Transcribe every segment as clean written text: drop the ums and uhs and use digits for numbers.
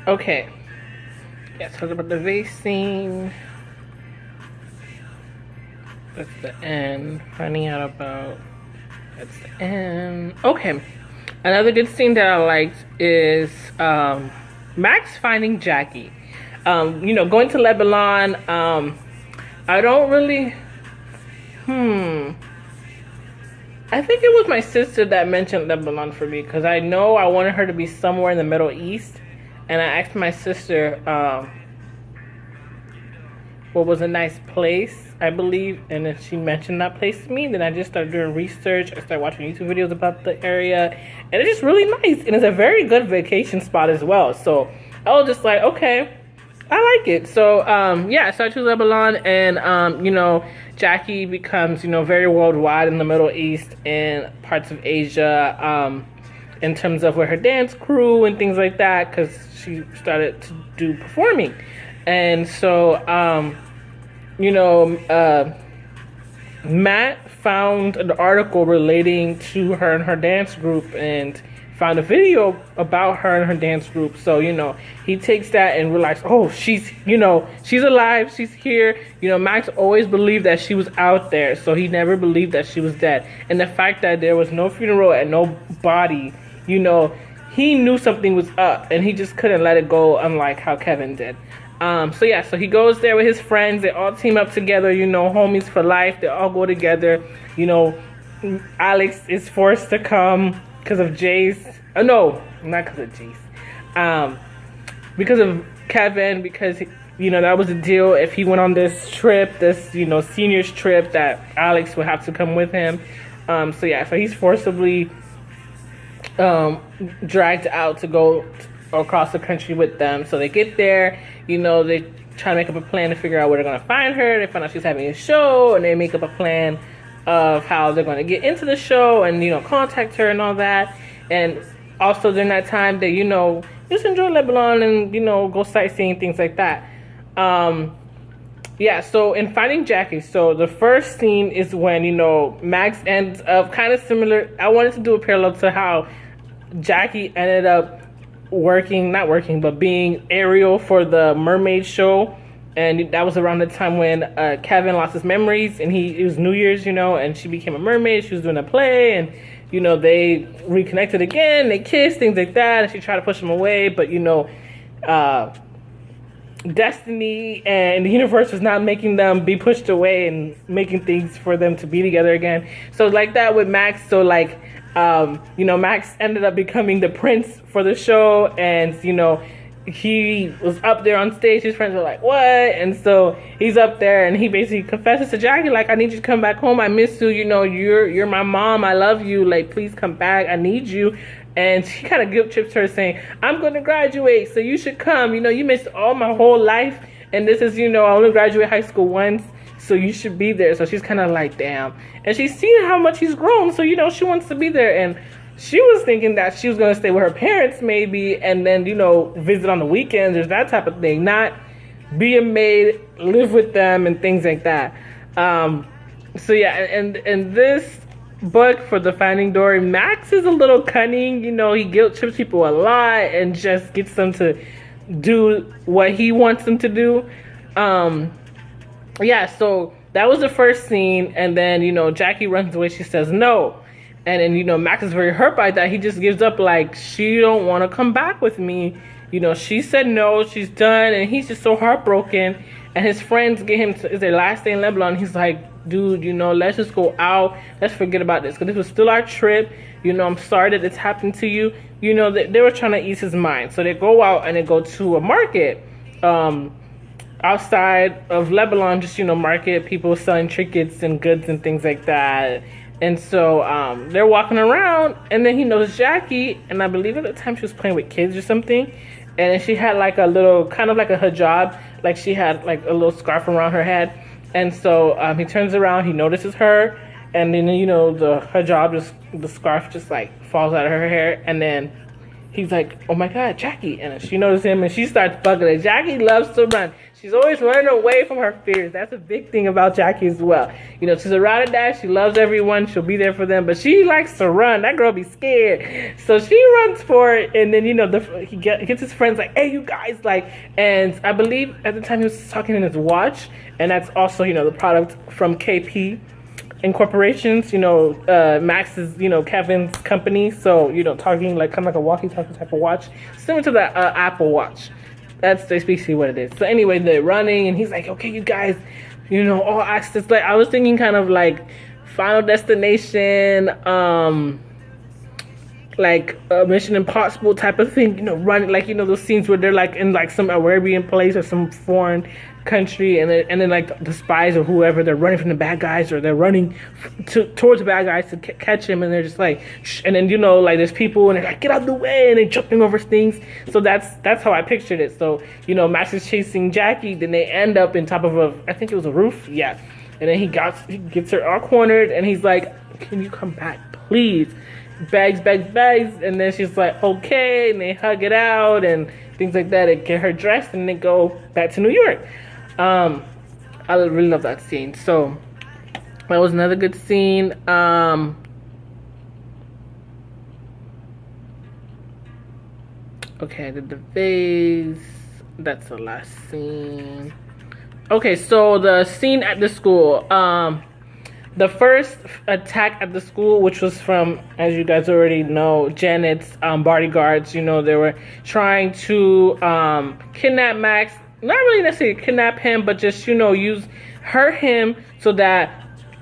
Okay. Yeah, talk about the vase scene. That's the end. Finding out about. That's the end. Okay. Another good scene that I liked is Max finding Jackie. Going to Lebanon. I don't really. I think it was my sister that mentioned Lebanon for me because I know I wanted her to be somewhere in the Middle East, and I asked my sister what was a nice place, I believe, and then she mentioned that place to me. Then I just started doing research. I started watching YouTube videos about the area, and it's just really nice, and it's a very good vacation spot as well. So I was just like, okay, I like it. So so I choose Lebanon, and Jackie becomes very worldwide in the Middle East and parts of Asia, in terms of where her dance crew and things like that, because she started to do performing. And so, Matt found an article relating to her and her dance group and found a video about her and her dance group. So, he takes that and realized, oh, she's alive, she's here. Max always believed that she was out there, so he never believed that she was dead. And the fact that there was no funeral and no body, he knew something was up and he just couldn't let it go, unlike how Kevin did. So he goes there with his friends. They all team up together, homies for life. They all go together. Alex is forced to come because of Jace. No, not because of Jace. Because of Kevin, because, that was the deal. If he went on this trip, this, seniors trip, that Alex would have to come with him. So he's forcibly dragged out to go across the country with them. So they get there, they try to make up a plan to figure out where they're going to find her. They find out she's having a show, and they make up a plan of how they're going to get into the show and, contact her and all that. And also during that time, they, just enjoy Lebanon and, go sightseeing, things like that. So in finding Jackie, so the first scene is when, Max ends up kind of similar. I wanted to do a parallel to how Jackie ended up being Ariel for the mermaid show. And that was around the time when Kevin lost his memories, and it was New Year's, and she became a mermaid. She was doing a play, and they reconnected again. They kissed, things like that, and she tried to push him away, but destiny and the universe was not making them be pushed away and making things for them to be together again. So like that with Max. So like Max ended up becoming the prince for the show, and he was up there on stage. His friends were like, what? And so he's up there and he basically confesses to Jackie, like, I need you to come back home. I miss you. You're my mom. I love you. Like, please come back. I need you. And she kind of guilt trips her, saying, I'm going to graduate, so you should come. You missed all my whole life. And this is, I only graduated high school once, so you should be there. So she's kind of like, damn. And she's seen how much he's grown, so, she wants to be there. And she was thinking that she was going to stay with her parents maybe, and then, visit on the weekends or that type of thing. Not be a maid, live with them, and things like that. And this book for the Finding Dory, Max is a little cunning. He guilt trips people a lot and just gets them to do what he wants them to do. So that was the first scene, and then, Jackie runs away. She says no. And then, Max is very hurt by that. He just gives up, like, she don't want to come back with me. She said no, she's done. And he's just so heartbroken. And his friends get him to, it's their last day in Lebanon. He's like, dude, let's just go out. Let's forget about this. Because this was still our trip. I'm sorry that this happened to you. They were trying to ease his mind. So they go out and they go to a market outside of Lebanon. Just, market, people selling trinkets and goods and things like that. And so they're walking around, and then he knows Jackie, and I believe at the time she was playing with kids or something, and then she had like a little, kind of like a hijab, like she had like a little scarf around her head. And so he turns around, he notices her, and then, the hijab, the scarf just like falls out of her hair, and then he's like, oh my God, Jackie. And she notices him and she starts bugging it. Jackie loves to run. She's always running away from her fears. That's a big thing about Jackie as well. You know, she's a ride or die. She loves everyone. She'll be there for them. But she likes to run. That girl be scared. So she runs for it. And then, you know, he gets his friends like, hey, you guys, like, and I believe at the time he was talking in his watch. And that's also, you know, the product from KP Incorporations, you know, Max is, you know, Kevin's company. So, you know, talking like kind of like a walkie-talkie type of watch, similar to the Apple Watch. That's basically what it is. So anyway, they're running, and he's like, okay, you guys, you know, all access. Like, I was thinking kind of like Final Destination, like a Mission Impossible type of thing, you know, running, like, you know, those scenes where they're like in like some Arabian place or some foreign country, and then like the spies or whoever, they're running from the bad guys, or they're running towards the bad guys to catch him, and they're just like, shh, and then, you know, like there's people and they're like, get out of the way, and they're jumping over things. So that's how I pictured it. So, you know, Max is chasing Jackie, then they end up in top of I think it was a roof, yeah, and then he gets her all cornered, and he's like, can you come back, please? Bags, and then she's like, okay, and they hug it out and things like that, and get her dressed, and they go back to New York. I really love that scene. So that was another good scene. Okay, I did the vase. That's the last scene. Okay, so the scene at the school. The first attack at the school, which was from, as you guys already know, Janet's bodyguards. You know, they were trying to kidnap Max. Not really necessarily kidnap him, but just, you know, hurt him so that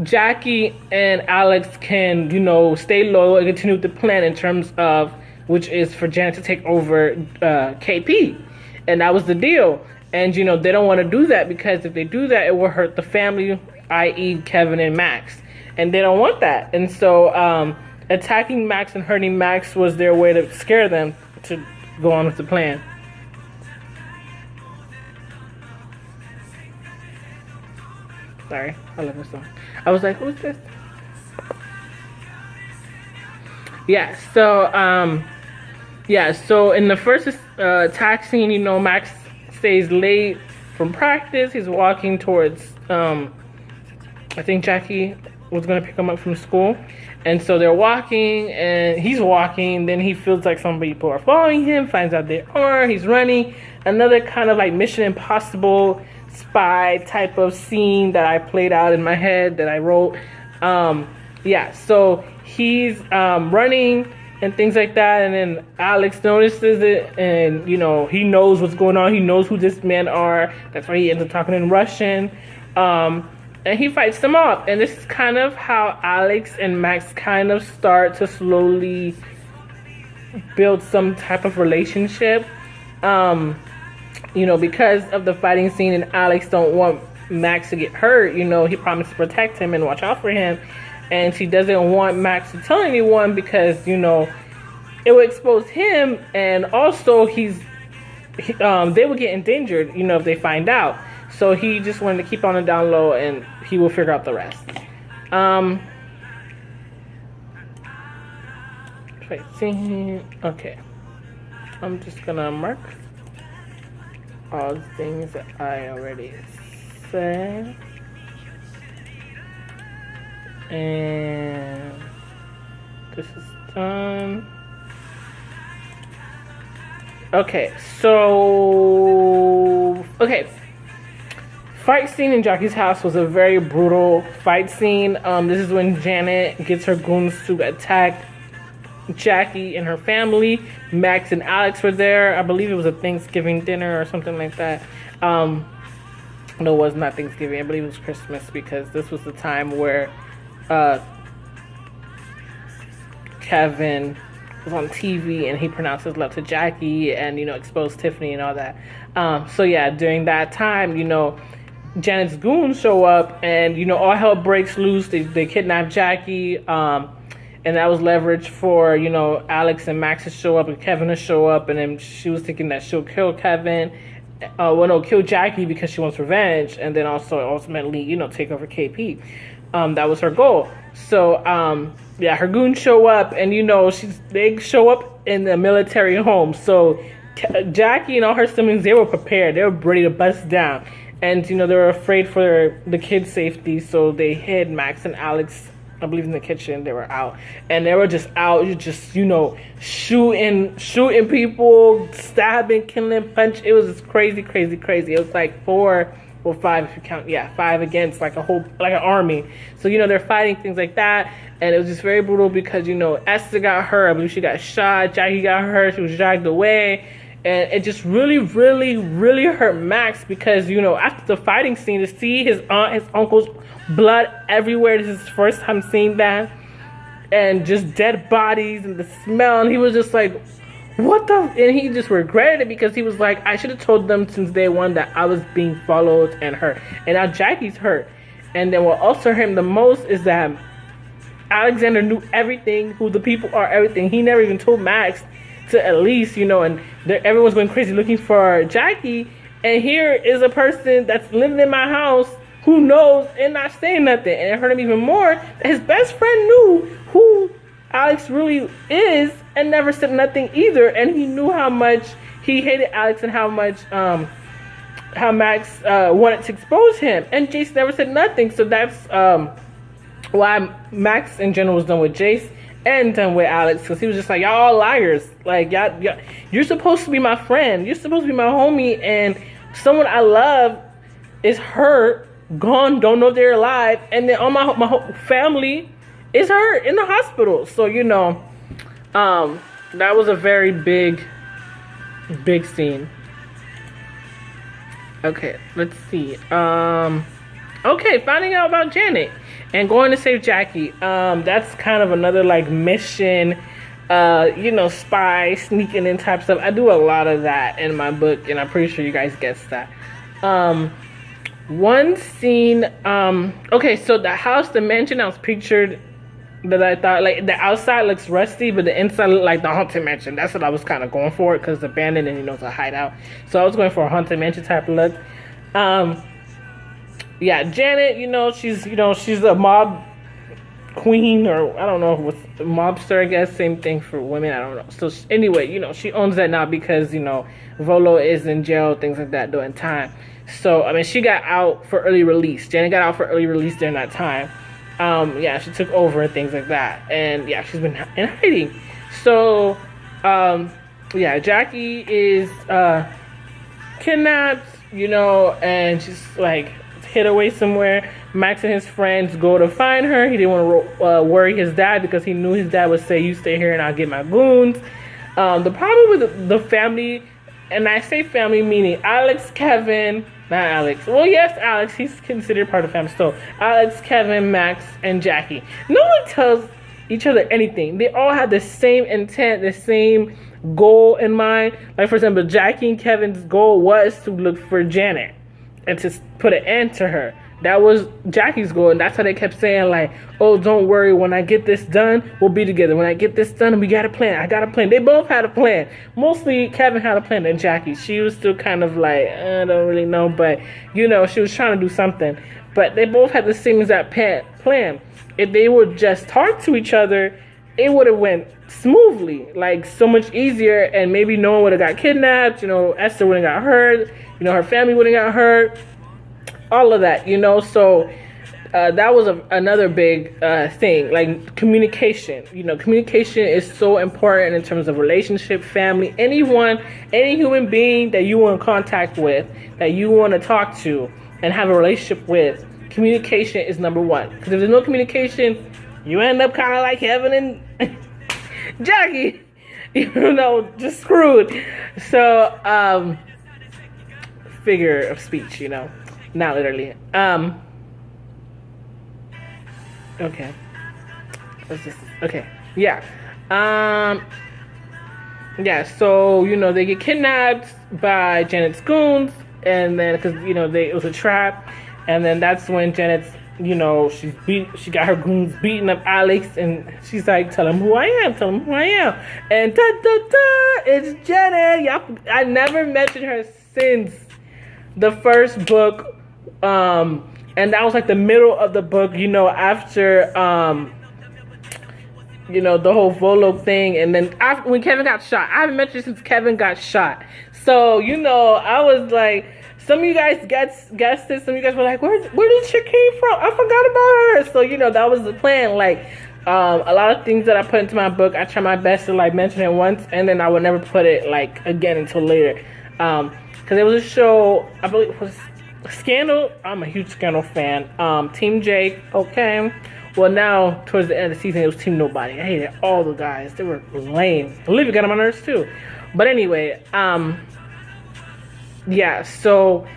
Jackie and Alex can, you know, stay loyal and continue with the plan in terms of, which is for Janet to take over KP. And that was the deal. And, you know, they don't want to do that, because if they do that, it will hurt the family, i.e. Kevin and Max. And they don't want that. And so attacking Max and hurting Max was their way to scare them to go on with the plan. Sorry, I love this song. I was like, who's this? Yeah, so in the first attack scene, you know, Max stays late from practice. He's walking towards, I think Jackie was going to pick him up from school. And so they're walking, and he's walking. Then he feels like some people are following him, finds out they are. He's running. Another kind of like Mission Impossible spy type of scene that I played out in my head, that I wrote. So he's running and things like that, and then Alex notices it, and, you know, he knows what's going on. He knows who this men are. That's why he ends up talking in Russian, and he fights them off. And this is kind of how Alex and Max kind of start to slowly build some type of relationship, you know, because of the fighting scene, and Alex don't want Max to get hurt. You know, he promised to protect him and watch out for him, and she doesn't want Max to tell anyone, because, you know, it would expose him, and also they would get endangered, you know, if they find out. So he just wanted to keep on the down low, and he will figure out the rest. Okay, I'm just gonna mark all the things that I already said. And this is done. Okay, fight scene in Jackie's house was a very brutal fight scene. This is when Janet gets her goons to attack Jackie and her family. Max and Alex were there. I believe it was a Thanksgiving dinner or something like that. No, it was not Thanksgiving. I believe it was Christmas, because this was the time where Kevin was on TV and he pronounced his love to Jackie and, you know, exposed Tiffany and all that. So yeah, during that time, you know, Janet's goons show up, and, you know, all hell breaks loose. They kidnap Jackie, and that was leverage for, you know, Alex and Max to show up and Kevin to show up, and then she was thinking that she'll kill Kevin. Kill Jackie because she wants revenge, and then also ultimately, you know, take over KP. That was her goal. So, yeah, her goons show up, and, you know, they show up in the military home. So Jackie and all her siblings, they were prepared. They were ready to bust down. And, you know, they were afraid for the kids' safety. So they hid Max and Alex, I believe, in the kitchen. They were out. And they were just out, just, you know, shooting people, stabbing, killing, punch. It was just crazy, crazy, crazy. It was like 4 or 5 if you count. Yeah, 5 against like an army. So, you know, they're fighting things like that. And it was just very brutal because, you know, Esther got hurt. I believe she got shot. Jackie got hurt. She was dragged away. And it just really, really, really hurt Max because, you know, after the fighting scene, to see his aunt, his uncle's blood everywhere. This is his first time seeing that. And just dead bodies and the smell. And he was just like, what the? And he just regretted it because he was like, I should have told them since day one that I was being followed and hurt. And now Jackie's hurt. And then what also hurt him the most is that Alexander knew everything, who the people are, everything. He never even told Max to at least, you know, and everyone's going crazy looking for Jackie. And here is a person that's living in my house who knows and not saying nothing. And it hurt him even more that his best friend knew who Alex really is and never said nothing either. And he knew how much he hated Alex and how much how Max wanted to expose him. And Jace never said nothing. So that's why Max in general was done with Jace and done with Alex, because he was just like, y'all all liars. Like, y'all, you're supposed to be my friend. You're supposed to be my homie. And someone I love is hurt, gone, don't know if they're alive. And then all my whole family is hurt in the hospital. So, you know, that was a very big scene. Okay, let's see. Okay, finding out about Janet and going to save Jackie. That's kind of another like mission, you know, spy, sneaking in type stuff. I do a lot of that in my book, and I'm pretty sure you guys guessed that. One scene, okay, so the house, the mansion I was pictured that I thought, like, the outside looks rusty, but the inside looked like the haunted mansion. That's what I was kind of going for, because it's abandoned and, you know, it's a hideout. So I was going for a haunted mansion type of look. Yeah, Janet, you know, she's a mob queen, or I don't know what's mobster, I guess. Same thing for women, I don't know. So anyway, you know, she owns that now because, you know, Volo is in jail, things like that during time. So, I mean, she got out for early release. Janet got out for early release during that time. Yeah, she took over and things like that. And yeah, she's been in hiding. So, yeah, Jackie is kidnapped, you know, and she's like hid away somewhere. Max and his friends go to find her. He didn't want to worry his dad because he knew his dad would say, you stay here and I'll get my goons. The problem with the family, and I say family meaning Alex, Kevin, not Alex. Well, yes, Alex, he's considered part of the family. So Alex, Kevin, Max, and Jackie. No one tells each other anything. They all have the same intent, the same goal in mind. Like, for example, Jackie and Kevin's goal was to look for Janet and to put an end to her. That was Jackie's goal, and that's how they kept saying, like, oh, don't worry, when I get this done, we'll be together. When I get this done, we got a plan. I got a plan. They both had a plan. Mostly Kevin had a plan than Jackie. She was still kind of like, I don't really know, but, you know, she was trying to do something. But they both had the same exact plan. If they would just talk to each other, it would have went smoothly, like so much easier, and maybe no one would have got kidnapped, you know, Esther wouldn't got hurt, you know, her family wouldn't got hurt, all of that, you know. So that was another big thing, like communication. You know, communication is so important in terms of relationship, family, any human being that you want contact with, that you want to talk to and have a relationship with. Communication is number one, because if there's no communication, you end up kind of like Kevin and Jackie, you know, just screwed. So, figure of speech, you know, not literally. Okay. Okay. Yeah. Yeah, so, you know, they get kidnapped by Janet's goons, and then, because, you know, it was a trap, and then that's when Janet's, you know, she got her goons beating up Alex, and she's like, tell him who I am, and it's Janet. I never mentioned her since the first book, and that was like the middle of the book, you know, after you know, the whole Volo thing. And then after, when Kevin got shot, I haven't mentioned since Kevin got shot. So, you know, I was like, some of you guys guessed it. Some of you guys were like, where did she came from? I forgot about her. So, you know, that was the plan. Like, a lot of things that I put into my book, I try my best to like mention it once, and then I would never put it like again until later. Because it was a show, I believe it was Scandal. I'm a huge Scandal fan. Team Jake, okay. Well, now towards the end of the season, it was Team Nobody. I hated all the guys. They were lame. Olivia got on my nerves too. But anyway, yeah. So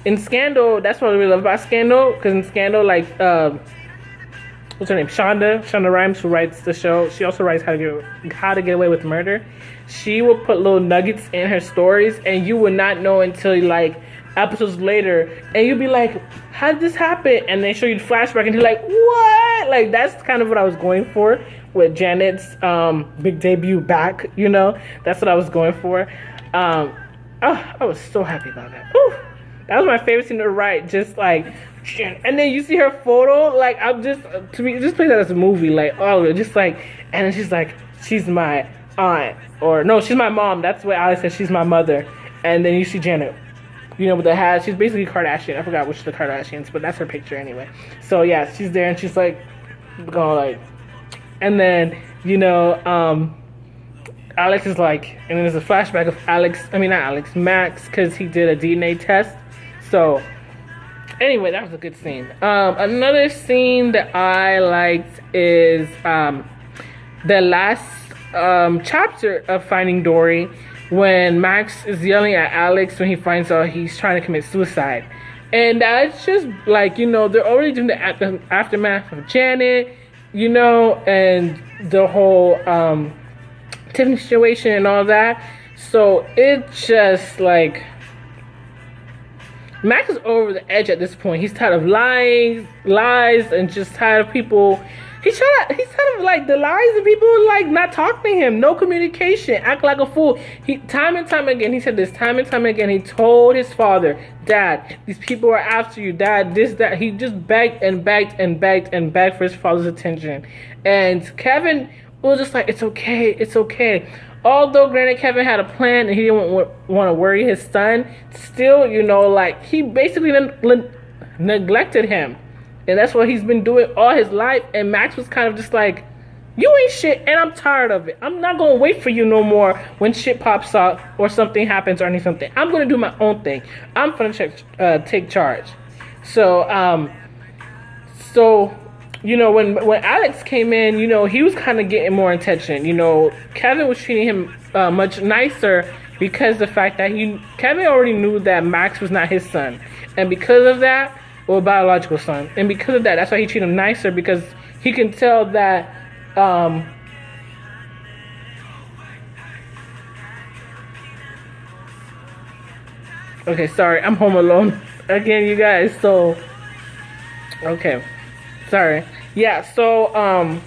in Scandal, that's what I really love about Scandal. Because in Scandal, like, what's her name? Shonda Rhimes, who writes the show. She also writes How to Get Away with Murder. She will put little nuggets in her stories, and you would not know until like episodes later, and you'll be like, how did this happen? And they show you the flashback, and you're like, what? Like, that's kind of what I was going for with Janet's big debut back, you know? That's what I was going for. Oh, I was so happy about that. Ooh, that was my favorite scene to write, just like, and then you see her photo, like, I'm just, to me, just play that as a movie, like, oh, just like, and then she's like, she's my aunt, or no, she's my mom. That's what Alex said, she's my mother. And then you see Janet, you know, with the hat. She's basically Kardashian. I forgot which of the Kardashians, but that's her picture anyway. So yeah, she's there, and she's like, going like, and then, you know, Alex is like, and then there's a flashback of Max, because he did a DNA test. So anyway, that was a good scene. Another scene that I liked is the last chapter of Finding Dory, when Max is yelling at Alex when he finds out he's trying to commit suicide. And that's just like, you know, they're already doing the aftermath of Janet, you know, and the whole Tiffany situation and all that. So it's just like, Max is over the edge at this point. He's tired of lies, and just tired of people. He's tired of like the lies and people like not talking to him, no communication, act like a fool. Time and time again, he said this time and time again. He told his father, Dad, these people are after you, Dad, this, that. He just begged and begged and begged and begged for his father's attention. And Kevin was just like, it's okay, it's okay. Although granted Kevin had a plan and he didn't want to worry his son, still, you know, like, he basically neglected him. And that's what he's been doing all his life. And Max was kind of just like, you ain't shit, and I'm tired of it. I'm not going to wait for you no more when shit pops up or something happens or anything. I'm going to do my own thing. I'm going to take charge. So, you know, when Alex came in, you know, he was kind of getting more attention. You know, Kevin was treating him much nicer because the fact that Kevin already knew that Max was not his son. And because of that, or biological son, and because of that, that's why he treated him nicer, because he can tell that okay, sorry, I'm home alone again, you guys. So okay, sorry. Yeah, so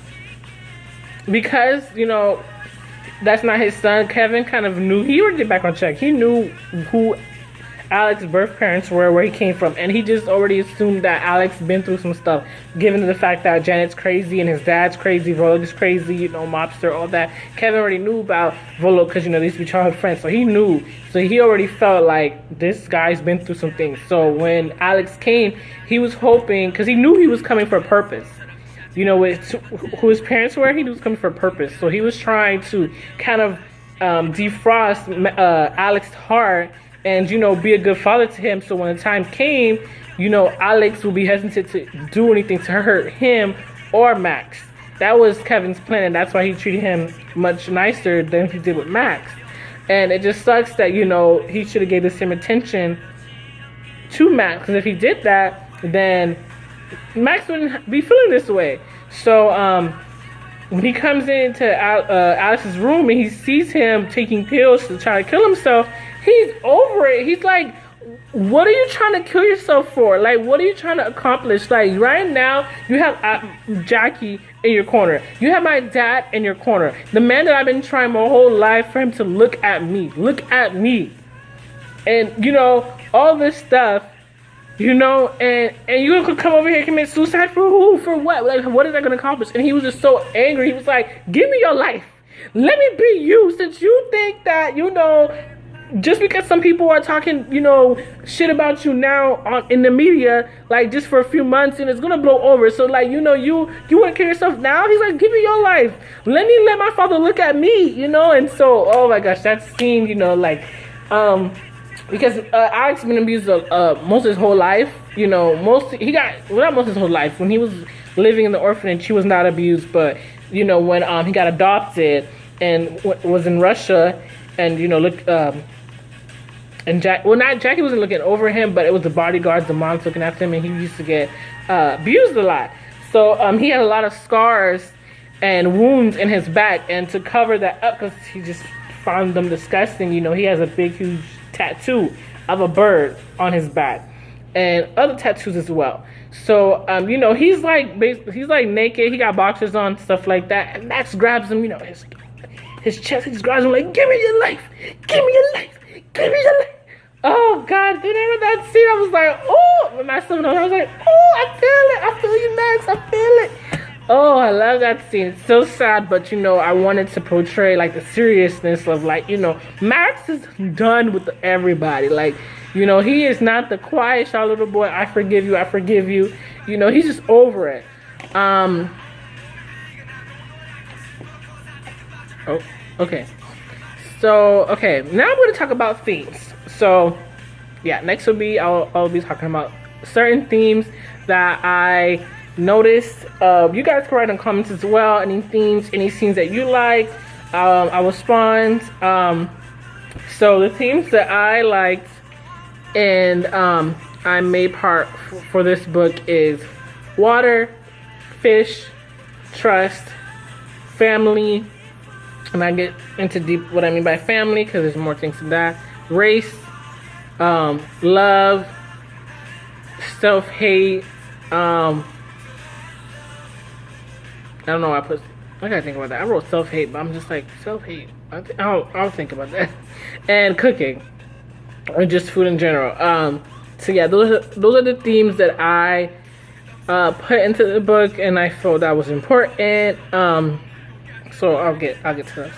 because, you know, that's not his son, Kevin kind of knew, he already did background check, he knew who Alex's birth parents were, where he came from, and he just already assumed that Alex been through some stuff, given the fact that Janet's crazy and his dad's crazy, Volo is crazy, you know, mobster, all that. Kevin already knew about Volo because, you know, they used to be childhood friends, so he knew. So he already felt like this guy's been through some things. So when Alex came, he was hoping, because he knew he was coming for a purpose. You know, with who his parents were, he was coming for a purpose. So he was trying to kind of defrost Alex's heart, and, you know, be a good father to him. So when the time came, you know, Alex will be hesitant to do anything to hurt him or Max. That was Kevin's plan, and that's why he treated him much nicer than he did with Max. And it just sucks that, you know, he should have gave the same attention to Max, because if he did that, then Max wouldn't be feeling this way. So when he comes into Alex's room and he sees him taking pills to try to kill himself, he's over it. He's like, what are you trying to kill yourself for? Like, what are you trying to accomplish? Like, right now, you have Jackie in your corner. You have my dad in your corner. The man that I've been trying my whole life for him to look at me. Look at me. And, you know, all this stuff. you know, and you gonna come over here and commit suicide for who? For what? Like, what is that gonna accomplish? And he was just so angry. He was like, give me your life. Let me be you, since you think that, you know, just because some people are talking, you know, shit about you now in the media, like just for a few months, and it's gonna blow over. So like, you know, you want to kill yourself now? He's like, give me your life. Let my father look at me, you know. And so, oh my gosh, that scene, you know, like, because Alex been abused most of his whole life, you know. Not most of his whole life. When he was living in the orphanage, he was not abused, but you know, when he got adopted and was in Russia, and you know, and Jackie wasn't looking over him, but it was the bodyguards, the moms looking after him, and he used to get abused a lot. So he had a lot of scars and wounds in his back, and to cover that up, because he just found them disgusting, you know, he has a big, huge tattoo of a bird on his back, and other tattoos as well. So you know, he's like naked, he got boxers on, stuff like that, and Max grabs him, you know, his chest, he just grabs him like, give me your life, give me your life, give me your life. Oh God, you remember that scene? I was like, oh, with my son, I was like, oh, I feel you, Max, I feel it. Oh, I love that scene. It's so sad, but you know, I wanted to portray like the seriousness of, like, you know, Max is done with everybody. Like, you know, he is not the quiet, shy little boy. I forgive you, I forgive you. You know, he's just over it. Oh, okay. So, okay, now I'm going to talk about themes. So, yeah, next will be, I'll be talking about certain themes that I noticed. You guys can write in comments as well, any themes, any scenes that you like. I will respond. So the themes that I liked and I made part for this book is water, fish, trust, family, and I get into deep what I mean by family because there's more things than that. Race, love, self-hate. I don't know why I gotta think about that. I wrote self-hate, but I'm just like, self-hate. I'll think about that. And cooking, or just food in general. So yeah, those are the themes that I put into the book, and I felt that was important. So I'll get to this.